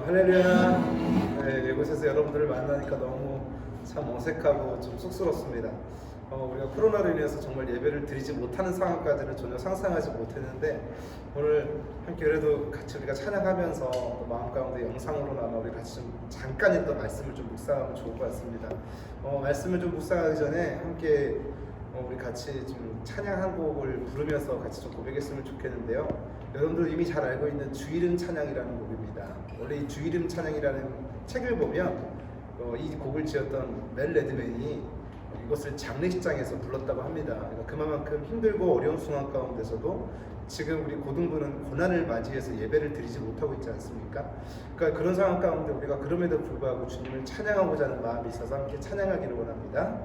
할렐루야. 네, 이곳에서 여러분들을 만나니까 너무 참 어색하고 좀 쑥스럽습니다. 우리가 코로나로 인해서 정말 예배를 드리지 못하는 상황까지는 전혀 상상하지 못했는데 오늘 함께 그래도 같이 우리가 찬양하면서 또 마음 가운데 영상으로나마 우리 같이 좀 잠깐 했던 말씀을 좀 묵상하면 좋을 것 같습니다. 말씀을 좀 묵상하기 전에 함께 우리 같이 좀 찬양 한 곡을 부르면서 같이 좀 고백했으면 좋겠는데요. 여러분들 이미 잘 알고 있는 주 이름 찬양이라는 곡입니다. 원래 이 주 이름 찬양이라는 책을 보면 이 곡을 지었던 멜 레드맨이 이것을 장례식장에서 불렀다고 합니다. 그러니까 그만큼 힘들고 어려운 상황 가운데서도 지금 우리 고등부는 고난을 맞이해서 예배를 드리지 못하고 있지 않습니까? 그러니까 그런 상황 가운데 우리가 그럼에도 불구하고 주님을 찬양하고자 하는 마음이 있어서 함께 찬양하기를 원합니다.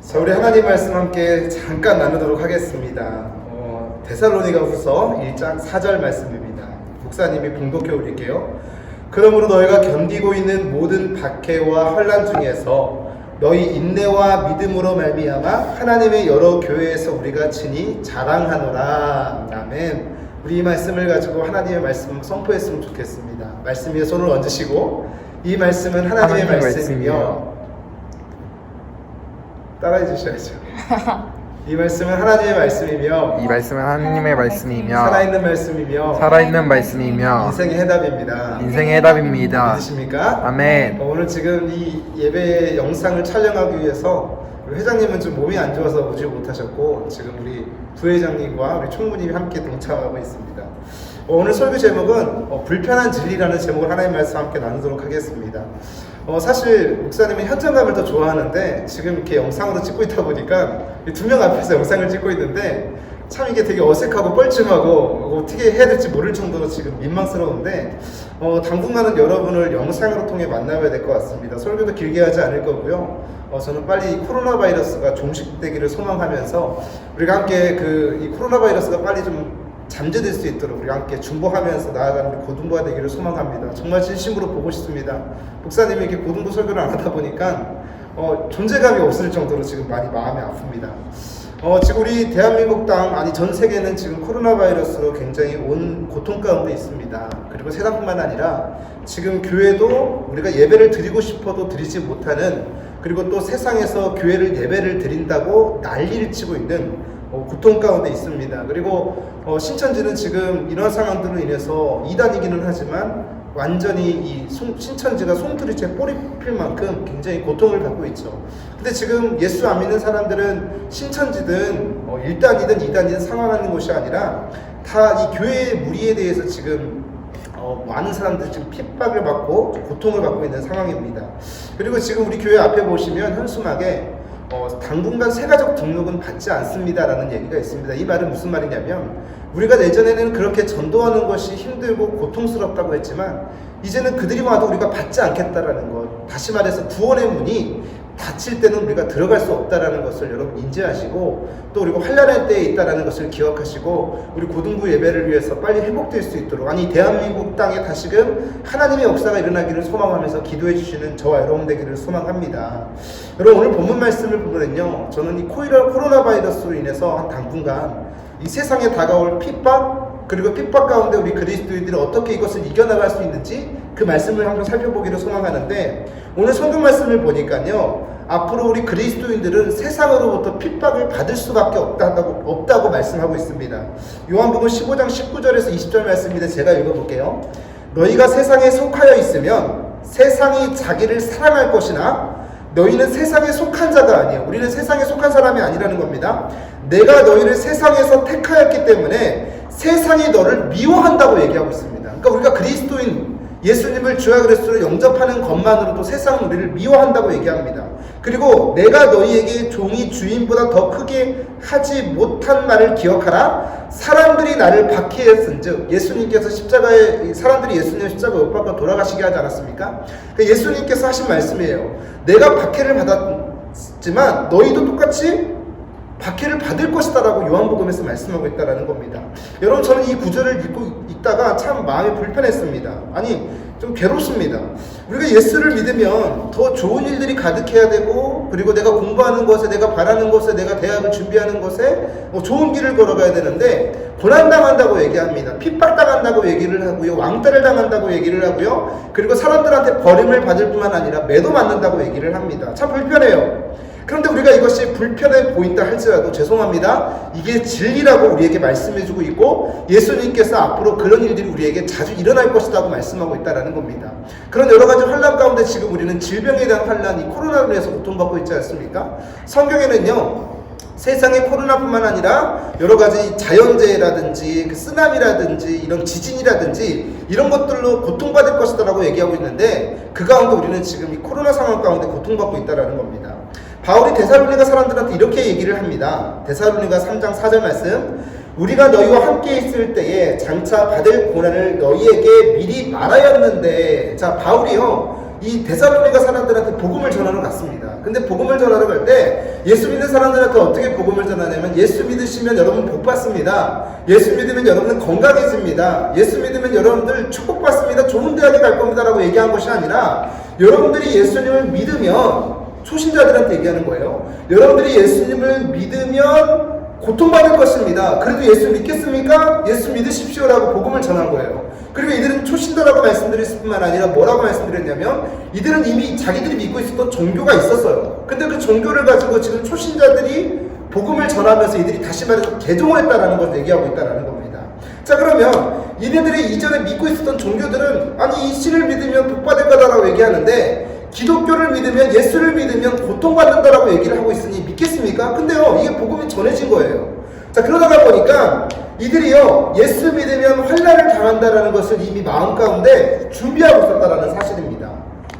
자, 우리 하나님 말씀 함께 잠깐 나누도록 하겠습니다. 데살로니가후서 1장 4절 말씀입니다. 목사님이 봉독해 올릴게요. 그러므로 너희가 견디고 있는 모든 박해와 환난 중에서 너희 인내와 믿음으로 말미암아 하나님의 여러 교회에서 우리가 친히 자랑하노라. 아멘. 우리 이 말씀을 가지고 하나님의 말씀을 선포했으면 좋겠습니다. 말씀 위에 손을 얹으시고 이 말씀은 하나님의 말씀이며 따라해 주셔야죠. 이 말씀은 하나님의 말씀이며 이 말씀은 하나님의 말씀이며 살아있는 말씀이며 살아있는 말씀이며 인생의 해답입니다. 인생의 해답입니다. 믿으십니까? 아멘. 오늘 지금 이 예배 영상을 촬영하기 위해서 우리 회장님은 좀 몸이 안 좋아서 오지 못하셨고 지금 우리 부회장님과 우리 총무님이 함께 동참하고 있습니다. 오늘 설교 제목은 불편한 진리라는 제목을 하나님의 말씀 함께 나누도록 하겠습니다. 사실 목사님은 현장감을 더 좋아하는데 지금 이렇게 영상으로 찍고 있다 보니까 두 명 앞에서 영상을 찍고 있는데 참 이게 되게 어색하고 뻘쭘하고 어떻게 해야 될지 모를 정도로 지금 민망스러운데 당분간은 여러분을 영상으로 통해 만나봐야 될 것 같습니다. 설교도 길게 하지 않을 거고요. 저는 빨리 이 코로나 바이러스가 종식되기를 소망하면서 우리가 함께 이 코로나 바이러스가 빨리 좀 잠재될 수 있도록 우리가 함께 중보하면서 나아가는 우리 고등부가 되기를 소망합니다. 정말 진심으로 보고 싶습니다. 목사님이 이렇게 고등부 설교를 안 하다 보니까 존재감이 없을 정도로 지금 많이 마음이 아픕니다. 지금 우리 대한민국 땅 아니 전 세계는 지금 코로나 바이러스로 굉장히 온 고통 가운데 있습니다. 그리고 세상뿐만 아니라 지금 교회도 우리가 예배를 드리고 싶어도 드리지 못하는 그리고 또 세상에서 교회를 예배를 드린다고 난리를 치고 있는 고통 가운데 있습니다. 그리고 신천지는 지금 이런 상황들로 인해서 이단이기는 하지만 완전히 이 신천지가 송두리째 꼬리 필 만큼 굉장히 고통을 받고 있죠. 근데 지금 예수 안 믿는 사람들은 신천지든 1단이든 2단이든 상관하는 것이 아니라 다 이 교회의 무리에 대해서 지금 많은 사람들이 지금 핍박을 받고 고통을 받고 있는 상황입니다. 그리고 지금 우리 교회 앞에 보시면 현수막에 당분간 세가족 등록은 받지 않습니다라는 얘기가 있습니다. 이 말은 무슨 말이냐면 우리가 예전에는 그렇게 전도하는 것이 힘들고 고통스럽다고 했지만 이제는 그들이 와도 우리가 받지 않겠다라는 것. 다시 말해서 구원의 문이 닫힐 때는 우리가 들어갈 수 없다라는 것을 여러분 인지하시고 또 그리고 환난의 때에 있다라는 것을 기억하시고 우리 고등부 예배를 위해서 빨리 회복될 수 있도록 아니 대한민국 땅에 다시금 하나님의 역사가 일어나기를 소망하면서 기도해 주시는 저와 여러분 되기를 소망합니다. 여러분 오늘 본문 말씀을 보면요 저는 이 코로나 바이러스로 인해서 한 당분간 이 세상에 다가올 핍박 그리고 핍박 가운데 우리 그리스도인들이 어떻게 이것을 이겨나갈 수 있는지 그 말씀을 한번 살펴보기를 소망하는데 오늘 성경 말씀을 보니까요 앞으로 우리 그리스도인들은 세상으로부터 핍박을 받을 수밖에 없다고 말씀하고 있습니다. 요한복음 15장 19절에서 20절 말씀인데 제가 읽어볼게요. 너희가 세상에 속하여 있으면 세상이 자기를 사랑할 것이나 너희는 세상에 속한 자가 아니에요. 우리는 세상에 속한 사람이 아니라는 겁니다. 내가 너희를 세상에서 택하였기 때문에 세상이 너를 미워한다고 얘기하고 있습니다. 그러니까 우리가 그리스도인 예수님을 주와 그리스도로 영접하는 것만으로도 세상은 우리를 미워한다고 얘기합니다. 그리고 내가 너희에게 종이 주인보다 더 크게 하지 못한 말을 기억하라. 사람들이 나를 박해했은즉 예수님께서 사람들이 예수님을 십자가에 못 박아 돌아가시게 하지 않았습니까? 그러니까 예수님께서 하신 말씀이에요. 내가 박해를 받았지만 너희도 똑같이 박해를 받을 것이다 라고 요한복음에서 말씀하고 있다는 겁니다. 여러분 저는 이 구절을 읽고 있다가 참 마음이 불편했습니다. 아니 좀 괴롭습니다. 우리가 예수를 믿으면 더 좋은 일들이 가득해야 되고 그리고 내가 공부하는 것에 내가 바라는 것에 내가 대학을 준비하는 것에 좋은 길을 걸어가야 되는데 고난당한다고 얘기합니다. 핍박당한다고 얘기를 하고요. 왕따를 당한다고 얘기를 하고요. 그리고 사람들한테 버림을 받을 뿐만 아니라 매도 맞는다고 얘기를 합니다. 참 불편해요. 그런데 우리가 이것이 불편해 보인다 할지라도 죄송합니다. 이게 진리라고 우리에게 말씀해주고 있고 예수님께서 앞으로 그런 일들이 우리에게 자주 일어날 것이라고 말씀하고 있다는 겁니다. 그런 여러 가지 환난 가운데 지금 우리는 질병에 대한 환난, 이 코로나로 인해서 고통받고 있지 않습니까? 성경에는요. 세상에 코로나뿐만 아니라 여러 가지 자연재해라든지 쓰나미라든지 이런 지진이라든지 이런 것들로 고통받을 것이다라고 얘기하고 있는데 그 가운데 우리는 지금 이 코로나 상황 가운데 고통받고 있다는 겁니다. 바울이 데살로니가 사람들한테 이렇게 얘기를 합니다. 데살로니가 3장 4절 말씀 우리가 너희와 함께 있을 때에 장차 받을 고난을 너희에게 미리 말하였는데 자 바울이요 이 데살로니가 사람들한테 복음을 전하러 갔습니다. 근데 복음을 전하러 갈 때 예수 믿는 사람들한테 어떻게 복음을 전하냐면 예수 믿으시면 여러분 복 받습니다. 예수 믿으면 여러분은 건강해집니다. 예수 믿으면 여러분들 축복받습니다. 좋은 대학에 갈 겁니다 라고 얘기한 것이 아니라 여러분들이 예수님을 믿으면 초신자들한테 얘기하는 거예요. 여러분들이 예수님을 믿으면 고통받을 것입니다. 그래도 예수 믿겠습니까? 예수 믿으십시오라고 복음을 전한 거예요. 그리고 이들은 초신자라고 말씀드렸을 뿐만 아니라 뭐라고 말씀드렸냐면 이들은 이미 자기들이 믿고 있었던 종교가 있었어요. 근데 그 종교를 가지고 지금 초신자들이 복음을 전하면서 이들이 다시 말해서 개종을 했다라는 것을 얘기하고 있다라는 겁니다. 자, 그러면 이네들이 이전에 믿고 있었던 종교들은 아니 이 신을 믿으면 복받을 거다라고 얘기하는데 기독교를 믿으면 예수를 믿으면 고통받는다라고 얘기를 하고 있으니 믿겠습니까? 근데요 이게 복음이 전해진 거예요. 자, 그러다가 보니까 이들이요 예수 믿으면 환난을 당한다라는 것을 이미 마음 가운데 준비하고 있었다라는 사실입니다.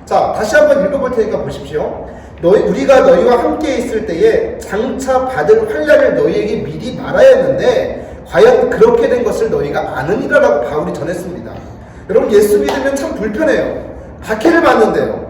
자, 다시 한번 읽어볼 테니까 보십시오. 우리가 너희와 함께 있을 때에 장차 받을 환난을 너희에게 미리 말하야 했는데 과연 그렇게 된 것을 너희가 아느니라 라고 바울이 전했습니다. 여러분 예수 믿으면 참 불편해요. 박해를 받는데요,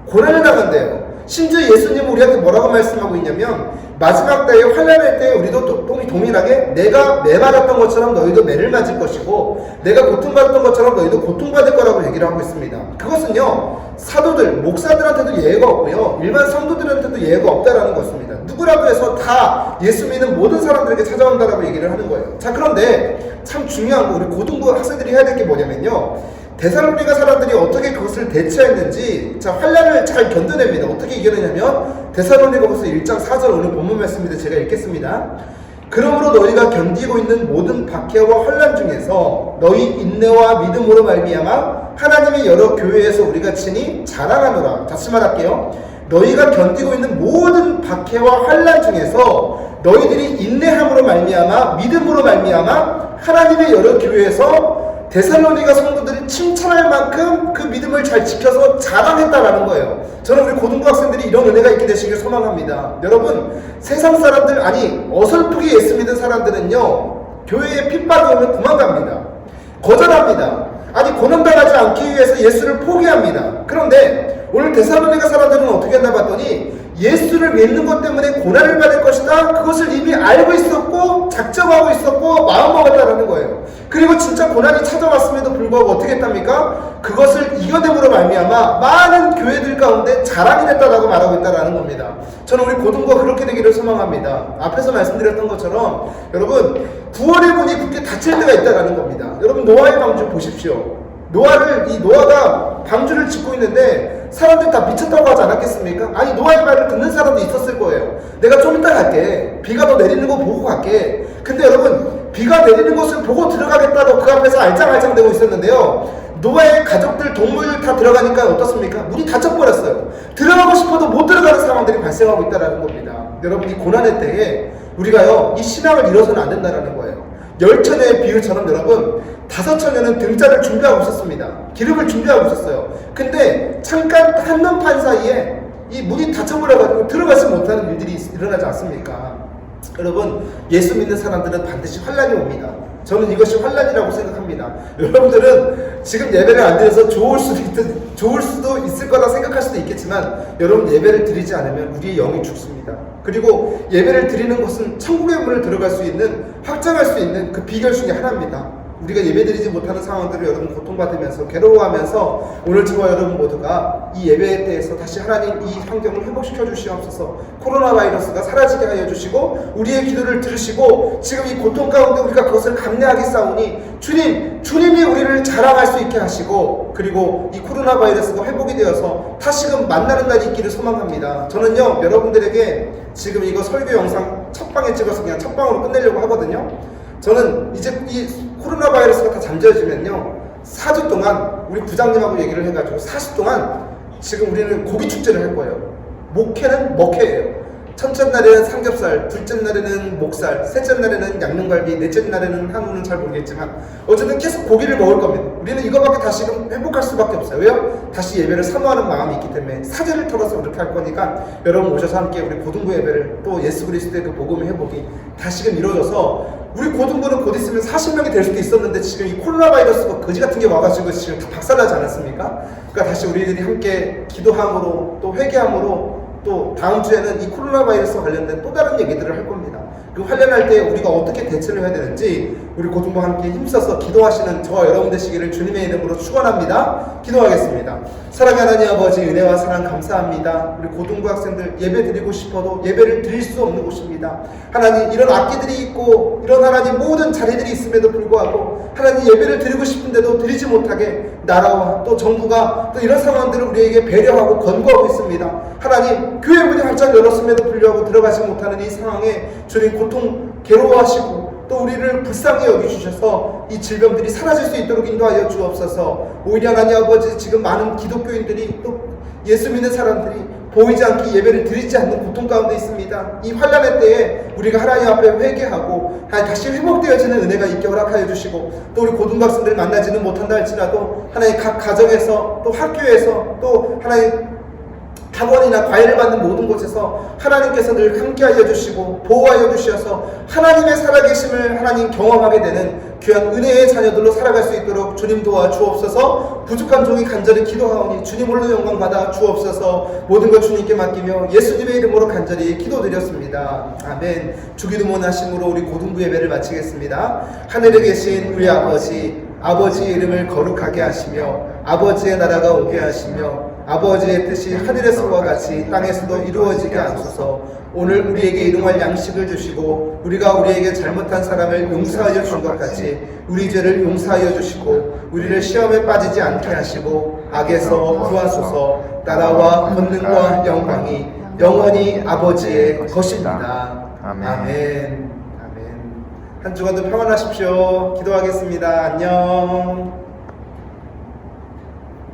고난을 당한대요. 심지어 예수님은 우리한테 뭐라고 말씀하고 있냐면 마지막 때에 환난할 때 우리도 동일하게 내가 매 맞았던 것처럼 너희도 매를 맞을 것이고 내가 고통받았던 것처럼 너희도 고통받을 거라고 얘기를 하고 있습니다. 그것은요 사도들, 목사들한테도 예외가 없고요 일반 성도들한테도 예외가 없다라는 것입니다. 누구라도 해서 다 예수 믿는 모든 사람들에게 찾아온다라고 얘기를 하는 거예요. 자, 그런데 참 중요한 거 우리 고등부 학생들이 해야 될 게 뭐냐면요 데살로니가 사람들이 어떻게 그것을 대처했는지 자 환난을 잘 견뎌냅니다. 어떻게 이겨내냐면 데살로니가후서 1장 4절 오늘 본문 말씀인데 제가 읽겠습니다. 그러므로 너희가 견디고 있는 모든 박해와 환난 중에서 너희 인내와 믿음으로 말미암아 하나님의 여러 교회에서 우리가 친히 자랑하노라. 다시 말할게요. 너희가 견디고 있는 모든 박해와 환난 중에서 너희들이 인내함으로 말미암아 믿음으로 말미암아 하나님의 여러 교회에서 데살로니가 성도들이 칭찬할 만큼 그 믿음을 잘 지켜서 자랑했다라는 거예요. 저는 우리 고등부 학생들이 이런 은혜가 있게 되시길 소망합니다. 여러분 세상 사람들 아니 어설프게 예수 믿은 사람들은요 교회에 핍박이 오면 도망갑니다. 거절합니다. 아니 고난당하지 않기 위해서 예수를 포기합니다. 그런데 오늘 데살로니가 사람들은 어떻게 했나 봤더니 예수를 믿는 것 때문에 고난을 받을 것이다. 그것을 이미 알고 있었고 작정하고 있었고 마음먹었다라는 거예요. 그리고 진짜 고난이 찾아왔음에도 불구하고 어떻게 했답니까? 그것을 이겨냄으로 말미암아 많은 교회들 가운데 자랑이 됐다라고 말하고 있다라는 겁니다. 저는 우리 고등부가 그렇게 되기를 소망합니다. 앞에서 말씀드렸던 것처럼 여러분 구원의 문이 굳게 닫힐 때가 있다라는 겁니다. 여러분 노아의 방주 보십시오. 노아가 방주를 짓고 있는데 사람들 다 미쳤다고 하지 않았겠습니까? 아니 노아의 말을 듣는 사람도 있었을 거예요. 내가 좀 이따 갈게. 비가 더 내리는 거 보고 갈게. 근데 여러분 비가 내리는 것을 보고 들어가겠다고 그 앞에서 알짱알짱 대고 있었는데요. 노아의 가족들, 동물 다 들어가니까 어떻습니까? 문이 닫혀버렸어요. 들어가고 싶어도 못 들어가는 상황들이 발생하고 있다는 겁니다. 여러분 이 고난의 때에 우리가요 이 신앙을 잃어서는 안 된다는 거예요. 열처녀의 비유처럼 여러분 5처녀는 등자를 준비하고 있었습니다. 기름을 준비하고 있었어요. 근데 잠깐 한눈판 사이에 이 문이 닫혀버려가지고 들어가지 못하는 일들이 일어나지 않습니까? 여러분 예수 믿는 사람들은 반드시 환난이 옵니다. 저는 이것이 환난이라고 생각합니다. 여러분들은 지금 예배를 안 드려서 좋을 수도 있을 거라 생각할 수도 있겠지만 여러분 예배를 드리지 않으면 우리의 영이 죽습니다. 그리고 예배를 드리는 것은 천국의 문을 들어갈 수 있는 확장할 수 있는 그 비결 중에 하나입니다. 우리가 예배드리지 못하는 상황들을 여러분 고통받으면서 괴로워하면서 오늘 저와 여러분 모두가 이 예배에 대해서 다시 하나님 이 환경을 회복시켜 주시옵소서. 코로나 바이러스가 사라지게 하여 주시고 우리의 기도를 들으시고 지금 이 고통 가운데 우리가 그것을 감내하게 싸우니 주님이 우리를 자랑할 수 있게 하시고 그리고 이 코로나 바이러스가 회복이 되어서 다시금 만나는 날이 있기를 소망합니다. 저는요 여러분들에게 지금 이거 설교 영상 첫 방에 찍어서 그냥 첫 방으로 끝내려고 하거든요. 저는 이제 이 코로나 바이러스가 다 잠재워지면요 4주 동안 우리 부장님하고 얘기를 해가지고 40 동안 지금 우리는 고기 축제를 할 거예요. 목회는 먹회예요. 첫째 날에는 삼겹살, 둘째 날에는 목살, 셋째 날에는 양념갈비, 넷째 날에는 한우는 잘 모르겠지만 어쨌든 계속 고기를 먹을 겁니다. 우리는 이거밖에 다시금 회복할 수밖에 없어요. 왜요? 다시 예배를 사모하는 마음이 있기 때문에 사제를 털어서 그렇게 할 거니까 여러분 오셔서 함께 우리 고등부 예배를 또 예수 그리스도의 그 복음의 회복이 다시금 이루어져서 우리 고등부는 곧 있으면 40명이 될 수도 있었는데 지금 이 코로나 바이러스가 거지 같은 게 와가지고 지금 다 박살나지 않았습니까? 그러니까 다시 우리들이 함께 기도함으로 또 회개함으로 또 다음 주에는 이 코로나 바이러스와 관련된 또 다른 얘기들을 할 겁니다. 그 관련할 때 우리가 어떻게 대처를 해야 되는지 우리 고등부와 함께 힘써서 기도하시는 저와 여러분 되시기를 주님의 이름으로 축원합니다. 기도하겠습니다. 사랑하는 하나님 아버지 은혜와 사랑 감사합니다. 우리 고등부 학생들 예배 드리고 싶어도 예배를 드릴 수 없는 곳입니다. 하나님 이런 악기들이 있고 이런 하나님 모든 자리들이 있음에도 불구하고 하나님 예배를 드리고 싶은데도 드리지 못하게 나라와 또 정부가 또 이런 상황들을 우리에게 배려하고 권고하고 있습니다. 하나님 교회 문이 활짝 열었음에도 불구하고 들어가지 못하는 이 상황에 주님 고통 괴로워하시고 또 우리를 불쌍히 여기주셔서 이 질병들이 사라질 수 있도록 인도하여 주옵소서. 오히려 하나님 아버지 지금 많은 기독교인들이 또 예수 믿는 사람들이 보이지 않게 예배를 드리지 않는 고통 가운데 있습니다. 이 환난의 때에 우리가 하나님 앞에 회개하고 다시 회복되어지는 은혜가 있게 허락하여 주시고 또 우리 고등학생들 만나지는 못한다 할지라도 하나님 각 가정에서 또 학교에서 또 하나님 학원이나 과외를 받는 모든 곳에서 하나님께서 늘 함께하여 주시고 보호하여 주셔서 하나님의 살아계심을 하나님 경험하게 되는 귀한 은혜의 자녀들로 살아갈 수 있도록 주님 도와 주옵소서. 부족한 종이 간절히 기도하오니 주님 홀로 영광 받아 주옵소서. 모든 것 주님께 맡기며 예수님의 이름으로 간절히 기도드렸습니다. 아멘. 주기도문 하심으로 우리 고등부 예배를 마치겠습니다. 하늘에 계신 우리 아버지의 이름을 거룩하게 하시며 아버지의 나라가 오게 하시며 아버지의 뜻이 하늘에서와 같이 땅에서도 이루어지게 하소서. 오늘 우리에게 일용할 양식을 주시고 우리가 우리에게 잘못한 사람을 용서하여 준 것 같이 우리 죄를 용서하여 주시고 우리를 시험에 빠지지 않게 하시고 악에서 구하소서. 나라와 권능과 영광이 영원히 아버지의 것입니다. 아멘. 아멘. 한 주간도 평안하십시오. 기도하겠습니다. 안녕.